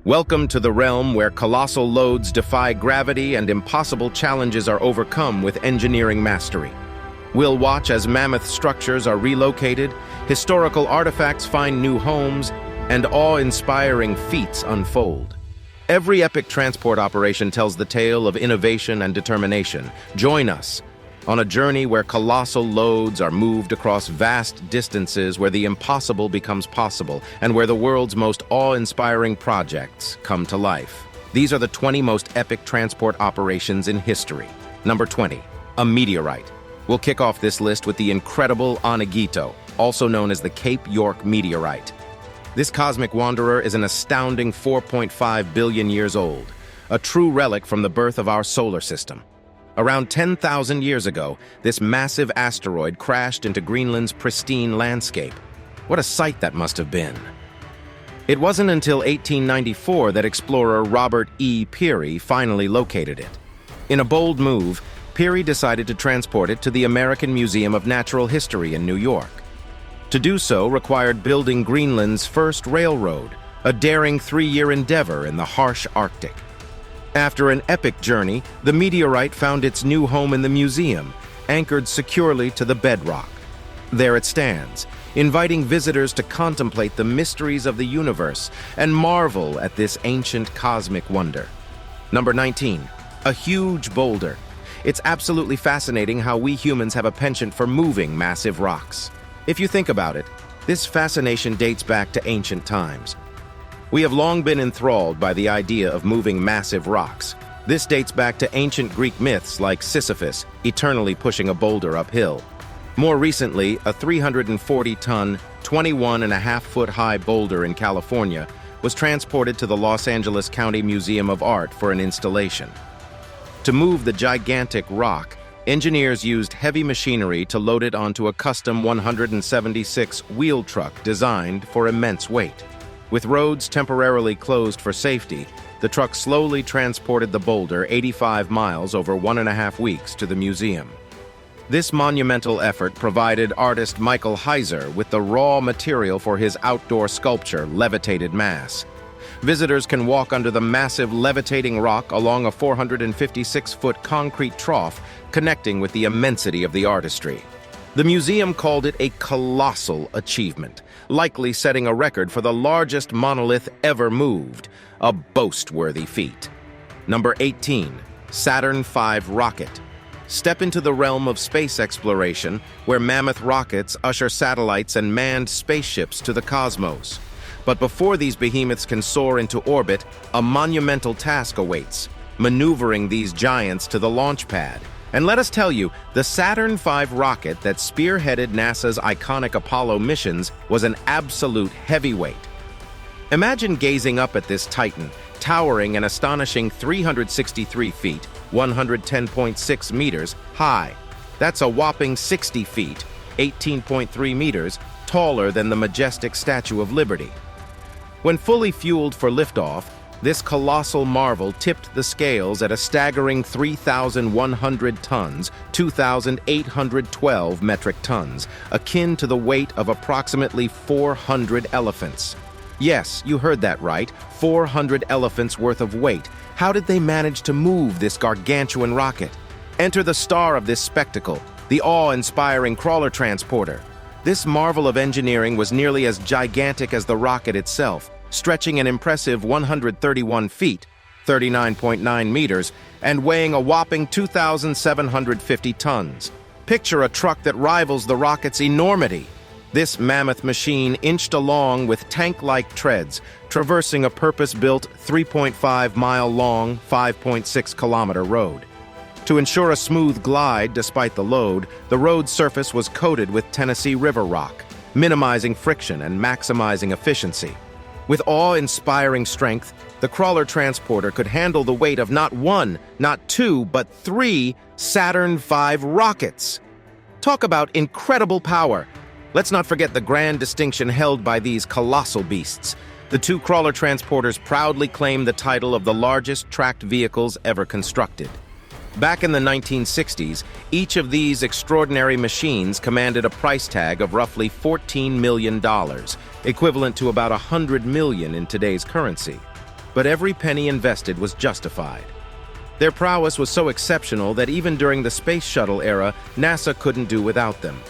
Welcome to the realm where colossal loads defy gravity and impossible challenges are overcome with engineering mastery. We'll watch as mammoth structures are relocated, historical artifacts find new homes, and awe-inspiring feats unfold. Every epic transport operation tells the tale of innovation and determination. Join us on a journey where colossal loads are moved across vast distances, where the impossible becomes possible, and where the world's most awe-inspiring projects come to life. These are the 20 most epic transport operations in history. Number 20, a meteorite. We'll kick off this list with the incredible Onegito, also known as the Cape York Meteorite. This cosmic wanderer is an astounding 4.5 billion years old, a true relic from the birth of our solar system. Around 10,000 years ago, this massive asteroid crashed into Greenland's pristine landscape. What a sight that must have been. It wasn't until 1894 that explorer Robert E. Peary finally located it. In a bold move, Peary decided to transport it to the American Museum of Natural History in New York. To do so required building Greenland's first railroad, a daring 3-year endeavor in the harsh Arctic. After an epic journey, the meteorite found its new home in the museum, anchored securely to the bedrock. There it stands, inviting visitors to contemplate the mysteries of the universe and marvel at this ancient cosmic wonder. Number 19, a huge boulder. It's absolutely fascinating how we humans have a penchant for moving massive rocks. If you think about it, this fascination dates back to ancient times. We have long been enthralled by the idea of moving massive rocks. This dates back to ancient Greek myths like Sisyphus, eternally pushing a boulder uphill. More recently, a 340-ton, 21.5-foot-high boulder in California was transported to the Los Angeles County Museum of Art for an installation. To move the gigantic rock, engineers used heavy machinery to load it onto a custom 176 wheel truck designed for immense weight. With roads temporarily closed for safety, the truck slowly transported the boulder 85 miles over 1.5 weeks to the museum. This monumental effort provided artist Michael Heiser with the raw material for his outdoor sculpture, Levitated Mass. Visitors can walk under the massive levitating rock along a 456-foot concrete trough, connecting with the immensity of the artistry. The museum called it a colossal achievement, likely setting a record for the largest monolith ever moved, a boast-worthy feat. Number 18, Saturn V Rocket. Step into the realm of space exploration, where mammoth rockets usher satellites and manned spaceships to the cosmos. But before these behemoths can soar into orbit, a monumental task awaits, maneuvering these giants to the launch pad. And let us tell you, the Saturn V rocket that spearheaded NASA's iconic Apollo missions was an absolute heavyweight. Imagine gazing up at this titan, towering an astonishing 363 feet, 110.6 meters high. That's a whopping 60 feet, 18.3 meters, taller than the majestic Statue of Liberty. When fully fueled for liftoff, this colossal marvel tipped the scales at a staggering 3,100 tons, 2,812 metric tons, akin to the weight of approximately 400 elephants. Yes, you heard that right, 400 elephants worth of weight. How did they manage to move this gargantuan rocket? Enter the star of this spectacle, the awe-inspiring crawler transporter. This marvel of engineering was nearly as gigantic as the rocket itself, stretching an impressive 131 feet, 39.9 meters, and weighing a whopping 2,750 tons. Picture a truck that rivals the rocket's enormity. This mammoth machine inched along with tank-like treads, traversing a purpose-built 3.5-mile-long, 5.6-kilometer road. To ensure a smooth glide despite the load, the road surface was coated with Tennessee River rock, minimizing friction and maximizing efficiency. With awe-inspiring strength, the crawler transporter could handle the weight of not one, not two, but 3 Saturn V rockets. Talk about incredible power. Let's not forget the grand distinction held by these colossal beasts. The 2 crawler transporters proudly claim the title of the largest tracked vehicles ever constructed. Back in the 1960s, each of these extraordinary machines commanded a price tag of roughly $14 million, equivalent to about $100 million in today's currency. but every penny invested was justified. Their prowess was so exceptional that even during the space shuttle era, NASA couldn't do without them.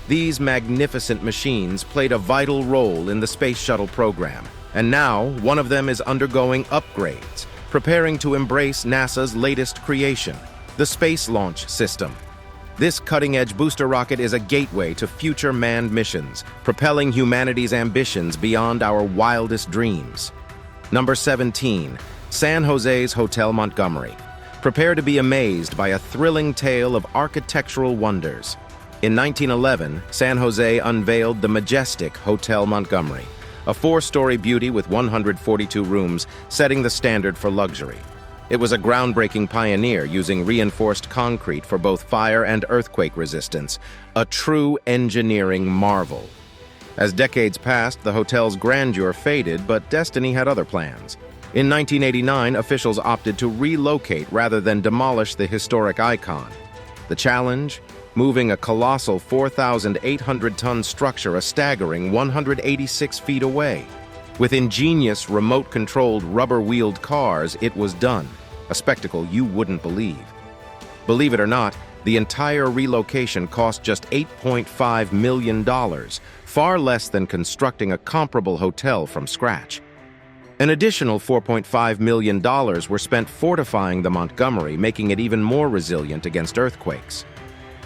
These magnificent machines played a vital role in the space shuttle program, and now one of them is undergoing upgrades, preparing to embrace NASA's latest creation, the Space Launch System. This cutting-edge booster rocket is a gateway to future manned missions, propelling humanity's ambitions beyond our wildest dreams. Number 17, San Jose's Hotel Montgomery. Prepare to be amazed by a thrilling tale of architectural wonders. In 1911, San Jose unveiled the majestic Hotel Montgomery, a 4-story beauty with 142 rooms, setting the standard for luxury. It was a groundbreaking pioneer using reinforced concrete for both fire and earthquake resistance, a true engineering marvel. As decades passed, the hotel's grandeur faded, but destiny had other plans. In 1989, officials opted to relocate rather than demolish the historic icon. The challenge? Moving a colossal 4,800-ton structure a staggering 186 feet away. With ingenious remote-controlled rubber-wheeled cars, it was done, a spectacle you wouldn't believe. Believe it or not, the entire relocation cost just $8.5 million, far less than constructing a comparable hotel from scratch. An additional $4.5 million were spent fortifying the Montgomery, making it even more resilient against earthquakes.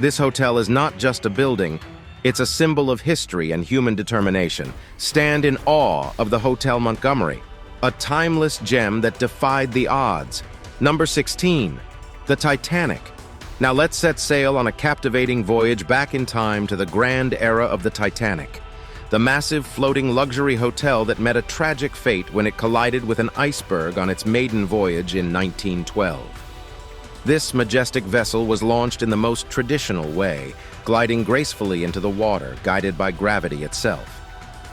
This hotel is not just a building, it's a symbol of history and human determination. Stand in awe of the Hotel Montgomery, a timeless gem that defied the odds. Number 16, the Titanic. Now let's set sail on a captivating voyage back in time to the grand era of the Titanic, the massive floating luxury hotel that met a tragic fate when it collided with an iceberg on its maiden voyage in 1912. This majestic vessel was launched in the most traditional way, gliding gracefully into the water, guided by gravity itself.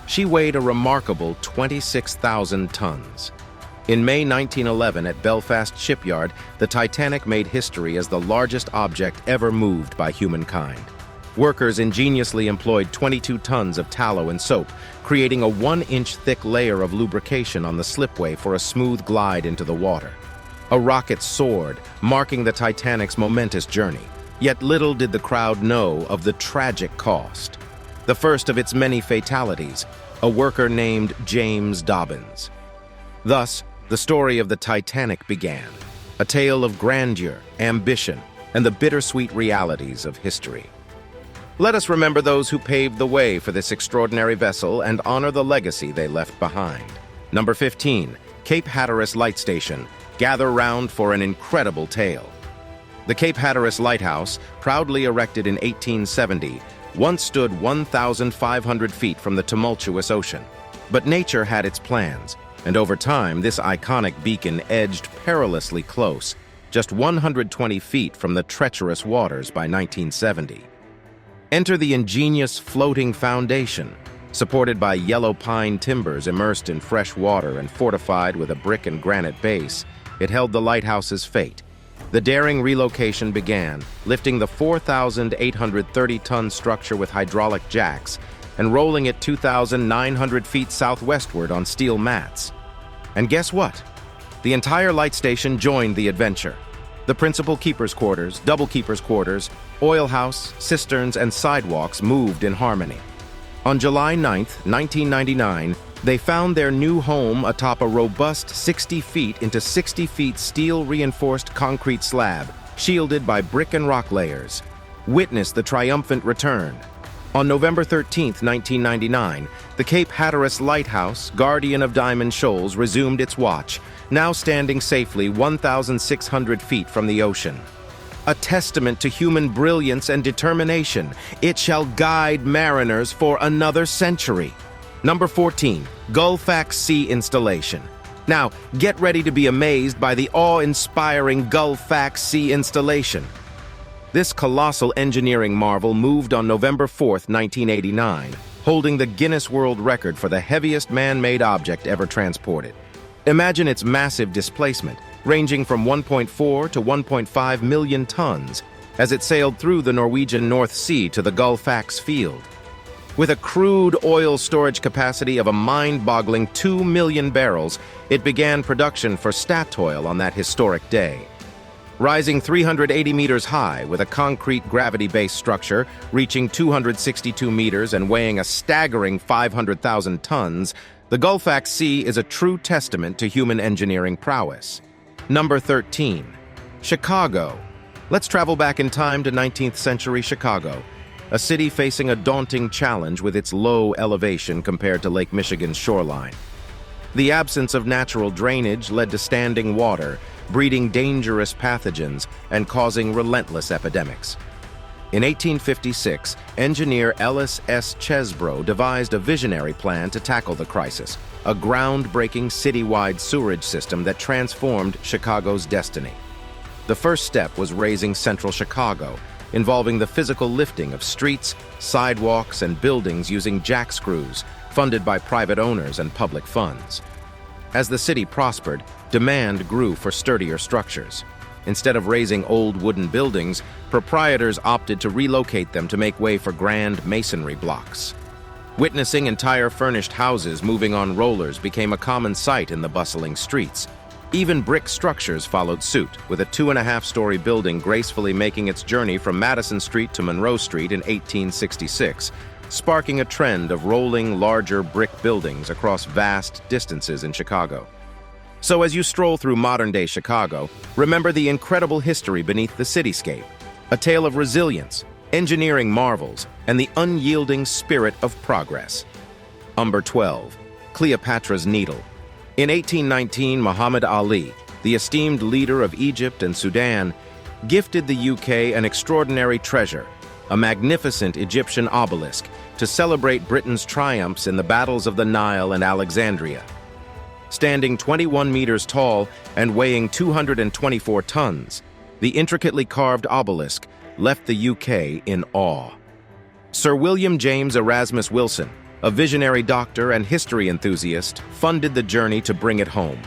She weighed a remarkable 26,000 tons. In May 1911 at Belfast Shipyard, the Titanic made history as the largest object ever moved by humankind. Workers ingeniously employed 22 tons of tallow and soap, creating a 1-inch thick layer of lubrication on the slipway for a smooth glide into the water. A rocket soared, marking the Titanic's momentous journey. Yet little did the crowd know of the tragic cost. The first of its many fatalities, a worker named James Dobbins. Thus, the story of the Titanic began, a tale of grandeur, ambition, and the bittersweet realities of history. Let us remember those who paved the way for this extraordinary vessel and honor the legacy they left behind. Number 15, Cape Hatteras Light Station. Gather round for an incredible tale. The Cape Hatteras Lighthouse, proudly erected in 1870, once stood 1,500 feet from the tumultuous ocean. But nature had its plans, and over time this iconic beacon edged perilously close, just 120 feet from the treacherous waters by 1970. Enter the ingenious floating foundation, supported by yellow pine timbers immersed in fresh water and fortified with a brick and granite base. It held the lighthouse's fate. The daring relocation began, lifting the 4,830-ton structure with hydraulic jacks and rolling it 2,900 feet southwestward on steel mats. And guess what? The entire light station joined the adventure. The principal keeper's quarters, double keeper's quarters, oil house, cisterns, and sidewalks moved in harmony. On July 9, 1999, they found their new home atop a robust 60 feet into 60 feet steel-reinforced concrete slab, shielded by brick and rock layers. Witness the triumphant return. On November 13, 1999, the Cape Hatteras Lighthouse, guardian of Diamond Shoals, resumed its watch, now standing safely 1,600 feet from the ocean. A testament to human brilliance and determination, it shall guide mariners for another century. Number 14, Gullfax Sea Installation. Now, get ready to be amazed by the awe-inspiring Gullfax Sea Installation. This colossal engineering marvel moved on November 4, 1989, holding the Guinness World Record for the heaviest man-made object ever transported. Imagine its massive displacement, ranging from 1.4 to 1.5 million tons, as it sailed through the Norwegian North Sea to the Gullfax field. With a crude oil storage capacity of a mind-boggling 2 million barrels, it began production for Statoil on that historic day. Rising 380 meters high with a concrete gravity-based structure reaching 262 meters and weighing a staggering 500,000 tons, the Gullfaks C is a true testament to human engineering prowess. Number 13. Chicago. Let's travel back in time to 19th century Chicago, a city facing a daunting challenge with its low elevation compared to Lake Michigan's shoreline. The absence of natural drainage led to standing water, breeding dangerous pathogens and causing relentless epidemics. In 1856, engineer Ellis S. Chesbro devised a visionary plan to tackle the crisis, a groundbreaking citywide sewerage system that transformed Chicago's destiny. The first step was raising central Chicago, involving the physical lifting of streets, sidewalks, and buildings using jack screws, funded by private owners and public funds. As the city prospered, demand grew for sturdier structures. Instead of raising old wooden buildings, proprietors opted to relocate them to make way for grand masonry blocks. Witnessing entire furnished houses moving on rollers became a common sight in the bustling streets. Even brick structures followed suit, with a 2.5-story building gracefully making its journey from Madison Street to Monroe Street in 1866, sparking a trend of rolling larger brick buildings across vast distances in Chicago. So as you stroll through modern-day Chicago, remember the incredible history beneath the cityscape, a tale of resilience, engineering marvels, and the unyielding spirit of progress. Number 12. Cleopatras Needle. In 1819, Muhammad Ali, the esteemed leader of Egypt and Sudan, gifted the UK an extraordinary treasure, a magnificent Egyptian obelisk, to celebrate Britain's triumphs in the battles of the Nile and Alexandria. Standing 21 meters tall and weighing 224 tons, the intricately carved obelisk left the UK in awe. Sir William James Erasmus Wilson, a visionary doctor and history enthusiast, funded the journey to bring it home.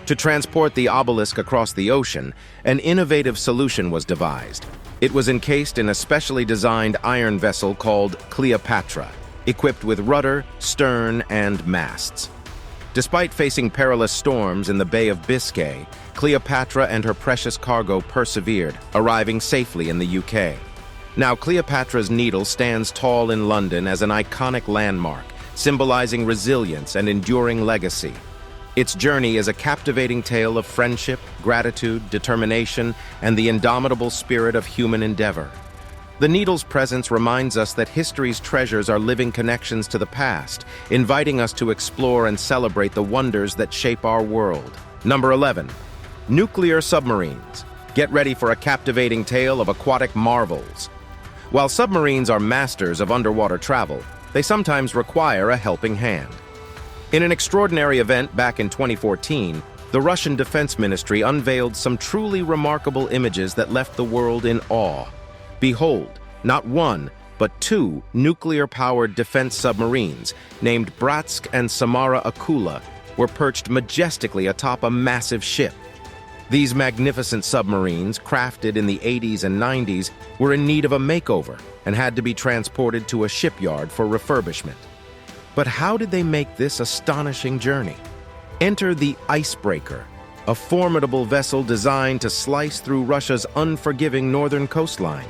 To transport the obelisk across the ocean, an innovative solution was devised. It was encased in a specially designed iron vessel called Cleopatra, equipped with rudder, stern, and masts. Despite facing perilous storms in the Bay of Biscay, Cleopatra and her precious cargo persevered, arriving safely in the UK. Now, Cleopatra's Needle stands tall in London as an iconic landmark, symbolizing resilience and enduring legacy. Its journey is a captivating tale of friendship, gratitude, determination, and the indomitable spirit of human endeavor. The Needle's presence reminds us that history's treasures are living connections to the past, inviting us to explore and celebrate the wonders that shape our world. Number 11. Nuclear submarines. Get ready for a captivating tale of aquatic marvels. While submarines are masters of underwater travel, they sometimes require a helping hand. In an extraordinary event back in 2014, the Russian Defense Ministry unveiled some truly remarkable images that left the world in awe. Behold, not one, but two nuclear-powered defense submarines, named Bratsk and Samara Akula, were perched majestically atop a massive ship. These magnificent submarines, crafted in the 80s and 90s, were in need of a makeover and had to be transported to a shipyard for refurbishment. But how did they make this astonishing journey? Enter the Icebreaker, a formidable vessel designed to slice through Russia's unforgiving northern coastline.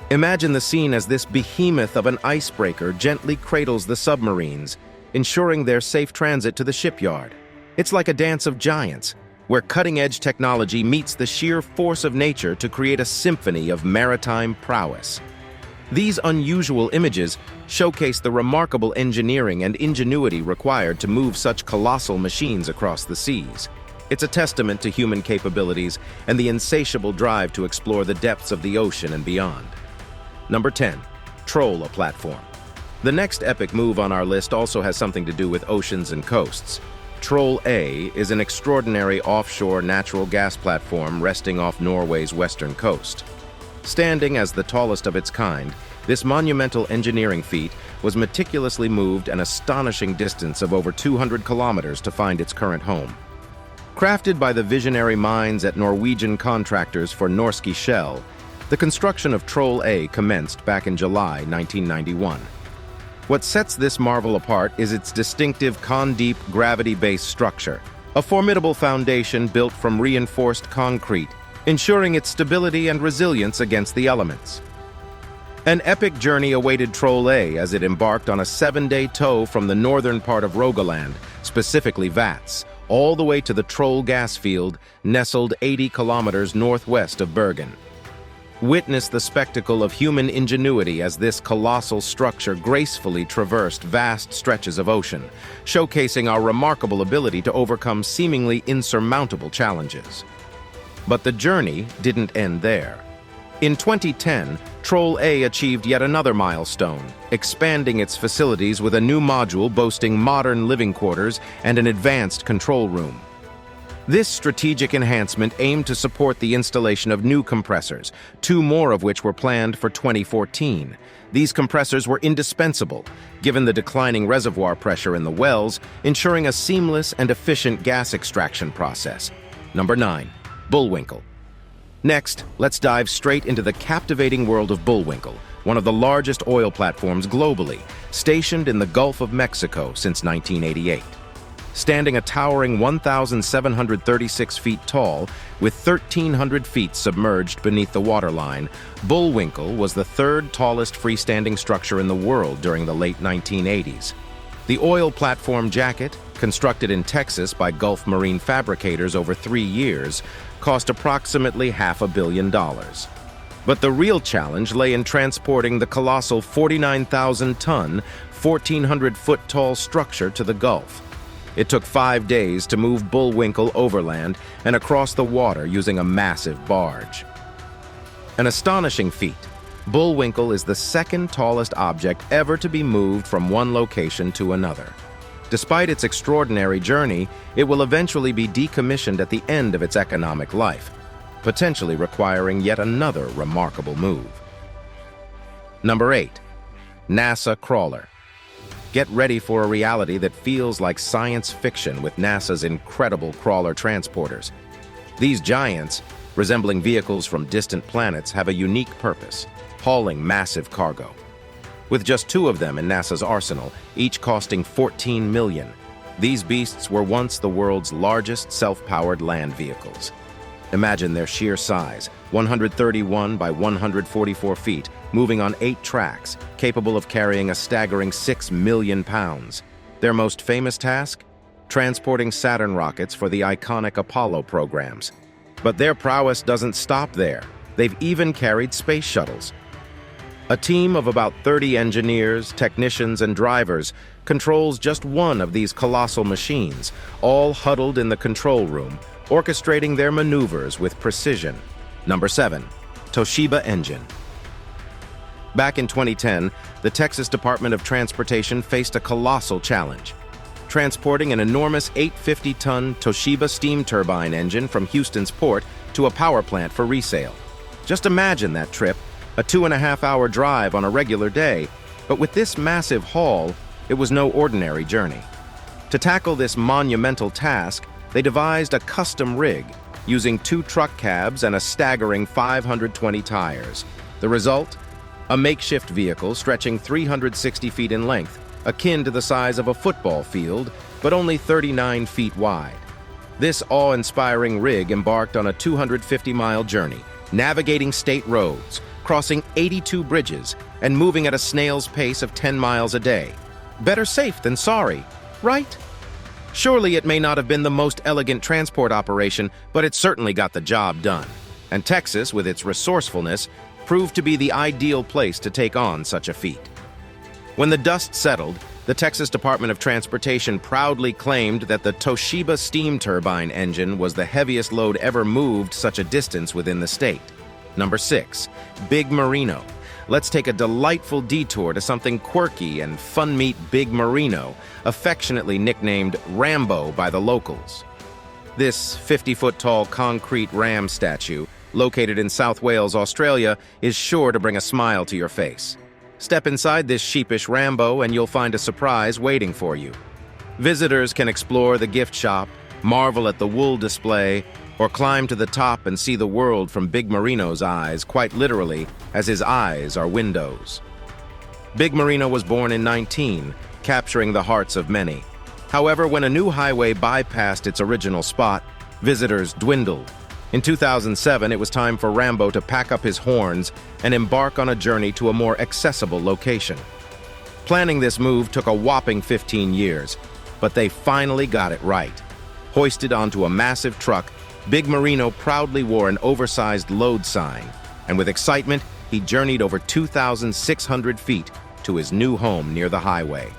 Imagine the scene as this behemoth of an icebreaker gently cradles the submarines, ensuring their safe transit to the shipyard. It's like a dance of giants, where cutting-edge technology meets the sheer force of nature to create a symphony of maritime prowess. These unusual images showcase the remarkable engineering and ingenuity required to move such colossal machines across the seas. It's a testament to human capabilities and the insatiable drive to explore the depths of the ocean and beyond. Number 10. Troll a platform. The next epic move on our list also has something to do with oceans and coasts. Troll A is an extraordinary offshore natural gas platform resting off Norway's western coast. Standing as the tallest of its kind, this monumental engineering feat was meticulously moved an astonishing distance of over 200 kilometers to find its current home. Crafted by the visionary minds at Norwegian contractors for Norske Shell, the construction of Troll A commenced back in July 1991. What sets this marvel apart is its distinctive con-deep gravity-based structure, a formidable foundation built from reinforced concrete, ensuring its stability and resilience against the elements. An epic journey awaited Troll A as it embarked on a 7-day tow from the northern part of Rogaland, specifically Vats, all the way to the Troll gas field, nestled 80 kilometers northwest of Bergen. Witness the spectacle of human ingenuity as this colossal structure gracefully traversed vast stretches of ocean, showcasing our remarkable ability to overcome seemingly insurmountable challenges. But the journey didn't end there. In 2010, Troll A achieved yet another milestone, expanding its facilities with a new module boasting modern living quarters and an advanced control room. This strategic enhancement aimed to support the installation of new compressors, 2 more of which were planned for 2014. These compressors were indispensable, given the declining reservoir pressure in the wells, ensuring a seamless and efficient gas extraction process. Number 9. Bullwinkle. Next, let's dive straight into the captivating world of Bullwinkle, one of the largest oil platforms globally, stationed in the Gulf of Mexico since 1988. Standing a towering 1,736 feet tall, with 1,300 feet submerged beneath the waterline, Bullwinkle was the 3rd tallest freestanding structure in the world during the late 1980s. The oil platform jacket, constructed in Texas by Gulf Marine fabricators over 3 years, cost approximately $500 million. But the real challenge lay in transporting the colossal 49,000-ton, 1,400-foot-tall structure to the Gulf. It took 5 days to move Bullwinkle overland and across the water using a massive barge. An astonishing feat, Bullwinkle is the 2nd tallest object ever to be moved from one location to another. Despite its extraordinary journey, it will eventually be decommissioned at the end of its economic life, potentially requiring yet another remarkable move. Number 8. NASA Crawler. Get ready for a reality that feels like science fiction with NASA's incredible crawler transporters. These giants, resembling vehicles from distant planets, have a unique purpose: hauling massive cargo. With just 2 of them in NASA's arsenal, each costing $14 million, these beasts were once the world's largest self-powered land vehicles. Imagine their sheer size, 131 by 144 feet, moving on 8 tracks, capable of carrying a staggering 6 million pounds. Their most famous task? Transporting Saturn rockets for the iconic Apollo programs. But their prowess doesn't stop there. They've even carried space shuttles. A team of about 30 engineers, technicians, and drivers controls just one of these colossal machines, all huddled in the control room, orchestrating their maneuvers with precision. Number 7. Toshiba Engine. Back in 2010, the Texas Department of Transportation faced a colossal challenge: transporting an enormous 850-ton Toshiba steam turbine engine from Houston's port to a power plant for resale. Just imagine that trip, a 2.5-hour drive on a regular day, but with this massive haul, it was no ordinary journey. To tackle this monumental task, they devised a custom rig, using 2 truck cabs and a staggering 520 tires. The result? A makeshift vehicle stretching 360 feet in length, akin to the size of a football field, but only 39 feet wide. This awe-inspiring rig embarked on a 250-mile journey, navigating state roads, crossing 82 bridges, and moving at a snail's pace of 10 miles a day. Better safe than sorry, right? Surely it may not have been the most elegant transport operation, but it certainly got the job done. And Texas, with its resourcefulness, proved to be the ideal place to take on such a feat. When the dust settled, the Texas Department of Transportation proudly claimed that the Toshiba steam turbine engine was the heaviest load ever moved such a distance within the state. Number 6. Big Merino. Let's take a delightful detour to something quirky and fun-meet Big Merino, affectionately nicknamed Rambo by the locals. This 50-foot-tall concrete ram statue, located in South Wales, Australia, is sure to bring a smile to your face. Step inside this sheepish Rambo and you'll find a surprise waiting for you. Visitors can explore the gift shop, marvel at the wool display, or climb to the top and see the world from Big Merino's eyes, quite literally, as his eyes are windows. Big Merino was born in 19, capturing the hearts of many. However, when a new highway bypassed its original spot, visitors dwindled. In 2007, it was time for Rambo to pack up his horns and embark on a journey to a more accessible location. Planning this move took a whopping 15 years, but they finally got it right. Hoisted onto a massive truck, Big Merino proudly wore an oversized load sign, and with excitement, he journeyed over 2,600 feet to his new home near the highway.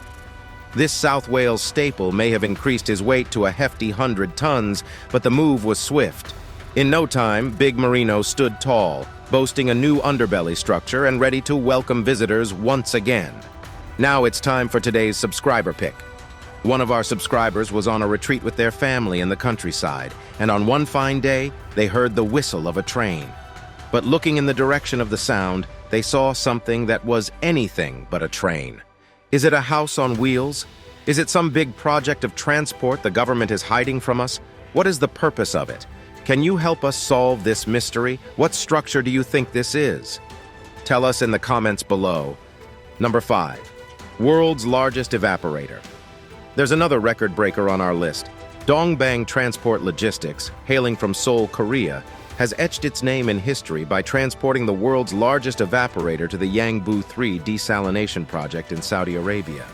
This South Wales staple may have increased his weight to a hefty 100 tons, but the move was swift. In no time, Big Merino stood tall, boasting a new underbelly structure and ready to welcome visitors once again. Now it's time for today's subscriber pick. One of our subscribers was on a retreat with their family in the countryside, and on one fine day, they heard the whistle of a train. But looking in the direction of the sound, they saw something that was anything but a train. Is it a house on wheels? Is it some big project of transport the government is hiding from us? What is the purpose of it? Can you help us solve this mystery? What structure do you think this is? Tell us in the comments below. Number 5. World's largest evaporator. There's another record breaker on our list. Dongbang Transport Logistics, hailing from Seoul, Korea, has etched its name in history by transporting the world's largest evaporator to the Yanbu 3 desalination project in Saudi Arabia.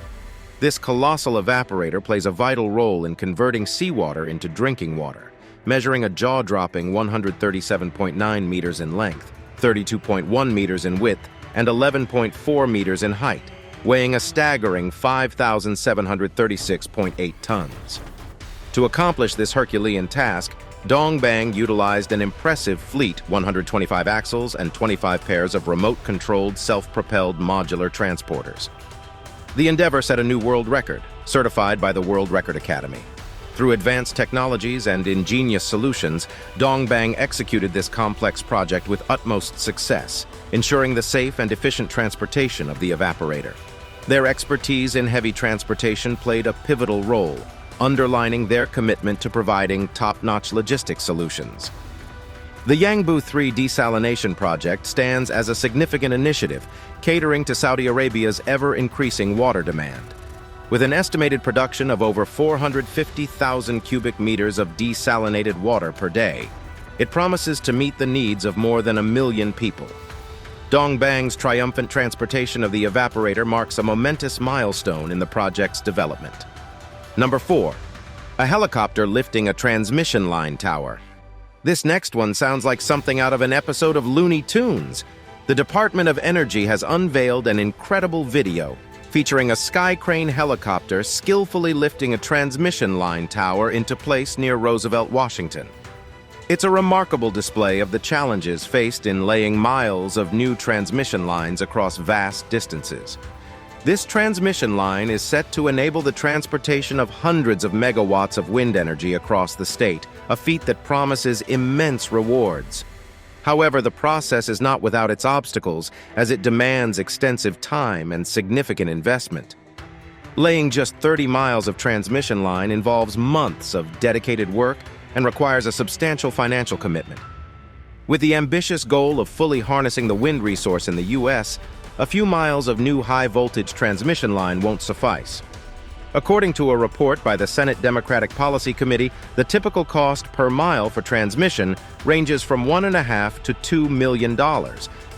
This colossal evaporator plays a vital role in converting seawater into drinking water, measuring a jaw-dropping 137.9 meters in length, 32.1 meters in width, and 11.4 meters in height, weighing a staggering 5,736.8 tons. To accomplish this Herculean task, Dongbang utilized an impressive fleet, 125 axles and 25 pairs of remote-controlled, self-propelled modular transporters. The endeavor set a new world record, certified by the World Record Academy. Through advanced technologies and ingenious solutions, Dongbang executed this complex project with utmost success, ensuring the safe and efficient transportation of the evaporator. Their expertise in heavy transportation played a pivotal role, underlining their commitment to providing top-notch logistics solutions. The Yanbu 3 desalination project stands as a significant initiative, catering to Saudi Arabia's ever-increasing water demand. With an estimated production of over 450,000 cubic meters of desalinated water per day, it promises to meet the needs of more than 1 million people. Dongbang's triumphant transportation of the evaporator marks a momentous milestone in the project's development. Number 4. A helicopter lifting a transmission line tower. This next one sounds like something out of an episode of Looney Tunes. The Department of Energy has unveiled an incredible video featuring a sky crane helicopter skillfully lifting a transmission line tower into place near Roosevelt, Washington. It's a remarkable display of the challenges faced in laying miles of new transmission lines across vast distances. This transmission line is set to enable the transportation of hundreds of megawatts of wind energy across the state, a feat that promises immense rewards. However, the process is not without its obstacles, as it demands extensive time and significant investment. Laying just 30 miles of transmission line involves months of dedicated work and requires a substantial financial commitment. With the ambitious goal of fully harnessing the wind resource in the U.S., a few miles of new high-voltage transmission line won't suffice. According to a report by the Senate Democratic Policy Committee, the typical cost per mile for transmission ranges from $1.5 to $2 million,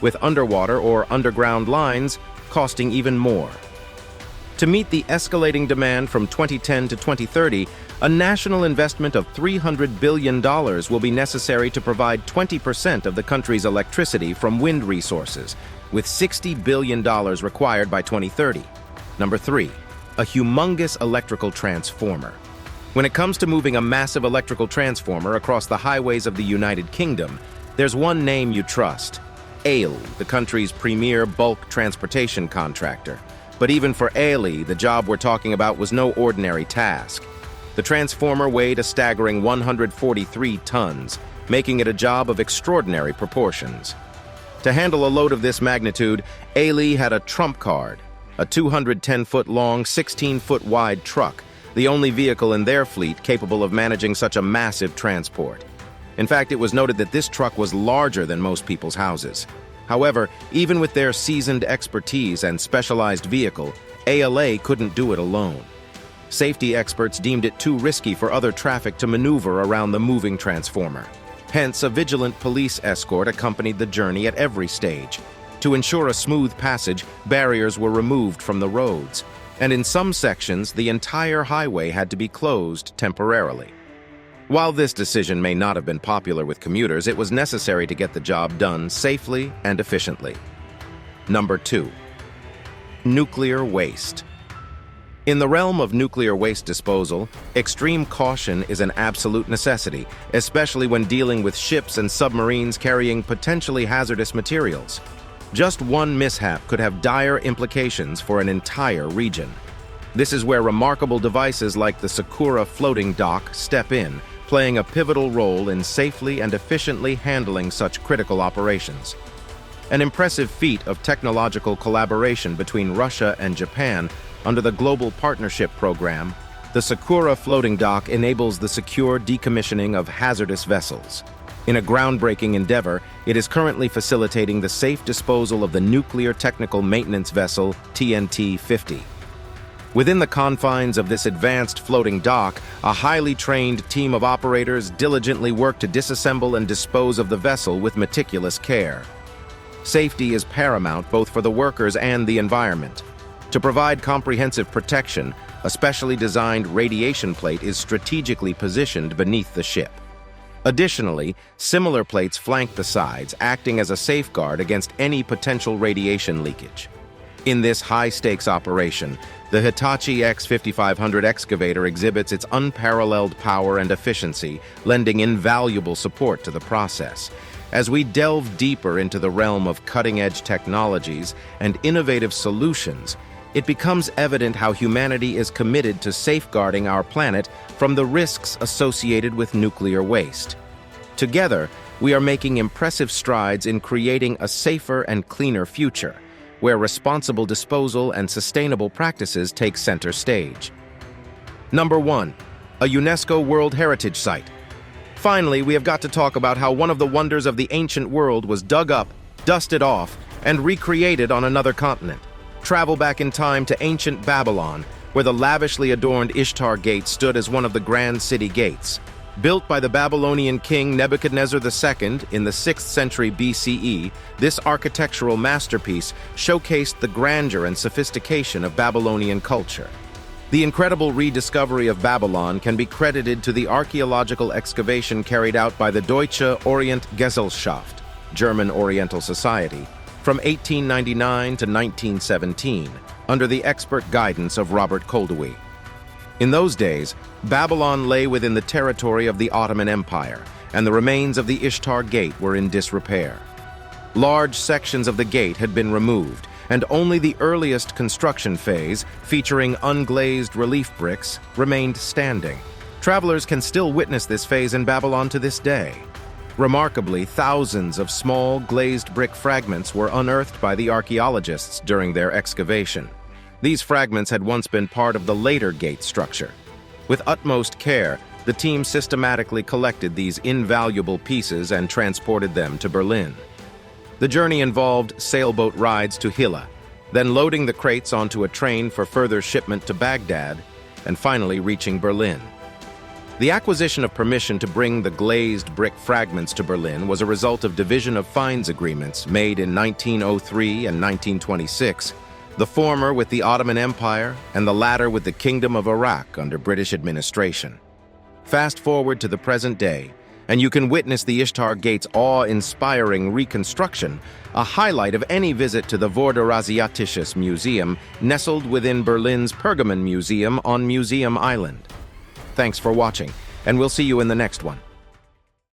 with underwater or underground lines costing even more. To meet the escalating demand from 2010 to 2030, a national investment of $300 billion will be necessary to provide 20% of the country's electricity from wind resources, with $60 billion required by 2030. Number 3. A humongous electrical transformer. When it comes to moving a massive electrical transformer across the highways of the United Kingdom, there's one name you trust: Ailey, the country's premier bulk transportation contractor. But even for Ailey, the job we're talking about was no ordinary task. The transformer weighed a staggering 143 tons, making it a job of extraordinary proportions. To handle a load of this magnitude, Ailey had a trump card, a 210-foot-long, 16-foot-wide truck, the only vehicle in their fleet capable of managing such a massive transport. In fact, it was noted that this truck was larger than most people's houses. However, even with their seasoned expertise and specialized vehicle, ALA couldn't do it alone. Safety experts deemed it too risky for other traffic to maneuver around the moving transformer. Hence, a vigilant police escort accompanied the journey at every stage. To ensure a smooth passage, barriers were removed from the roads, and in some sections, the entire highway had to be closed temporarily. While this decision may not have been popular with commuters, it was necessary to get the job done safely and efficiently. Number 2. Nuclear waste. In the realm of nuclear waste disposal, extreme caution is an absolute necessity, especially when dealing with ships and submarines carrying potentially hazardous materials. Just one mishap could have dire implications for an entire region. This is where remarkable devices like the Sakura floating dock step in, playing a pivotal role in safely and efficiently handling such critical operations. An impressive feat of technological collaboration between Russia and Japan under the Global Partnership Program, the Sakura floating dock enables the secure decommissioning of hazardous vessels. In a groundbreaking endeavor, it is currently facilitating the safe disposal of the Nuclear Technical Maintenance Vessel TNT-50. Within the confines of this advanced floating dock, a highly trained team of operators diligently work to disassemble and dispose of the vessel with meticulous care. Safety is paramount both for the workers and the environment. To provide comprehensive protection, a specially designed radiation plate is strategically positioned beneath the ship. Additionally, similar plates flank the sides, acting as a safeguard against any potential radiation leakage. In this high-stakes operation, the Hitachi X5500 excavator exhibits its unparalleled power and efficiency, lending invaluable support to the process. As we delve deeper into the realm of cutting-edge technologies and innovative solutions, it becomes evident how humanity is committed to safeguarding our planet from the risks associated with nuclear waste. Together, we are making impressive strides in creating a safer and cleaner future, where responsible disposal and sustainable practices take center stage. Number 1. A UNESCO World Heritage Site. Finally, we have got to talk about how one of the wonders of the ancient world was dug up, dusted off, and recreated on another continent. Travel back in time to ancient Babylon, where the lavishly adorned Ishtar Gate stood as one of the grand city gates. Built by the Babylonian king Nebuchadnezzar II in the 6th century BCE, this architectural masterpiece showcased the grandeur and sophistication of Babylonian culture. The incredible rediscovery of Babylon can be credited to the archaeological excavation carried out by the Deutsche Orientgesellschaft, German Oriental Society, from 1899 to 1917, under the expert guidance of Robert Koldewey. In those days, Babylon lay within the territory of the Ottoman Empire, and the remains of the Ishtar Gate were in disrepair. Large sections of the gate had been removed, and only the earliest construction phase, featuring unglazed relief bricks, remained standing. Travelers can still witness this phase in Babylon to this day. Remarkably, thousands of small, glazed brick fragments were unearthed by the archaeologists during their excavation. These fragments had once been part of the later gate structure. With utmost care, the team systematically collected these invaluable pieces and transported them to Berlin. The journey involved sailboat rides to Hilla, then loading the crates onto a train for further shipment to Baghdad, and finally reaching Berlin. The acquisition of permission to bring the glazed brick fragments to Berlin was a result of division of fines agreements made in 1903 and 1926, the former with the Ottoman Empire and the latter with the Kingdom of Iraq under British administration. Fast forward to the present day, and you can witness the Ishtar Gate's awe-inspiring reconstruction, a highlight of any visit to the Vorderasiatisches Museum, nestled within Berlin's Pergamon Museum on Museum Island. Thanks for watching, and we'll see you in the next one.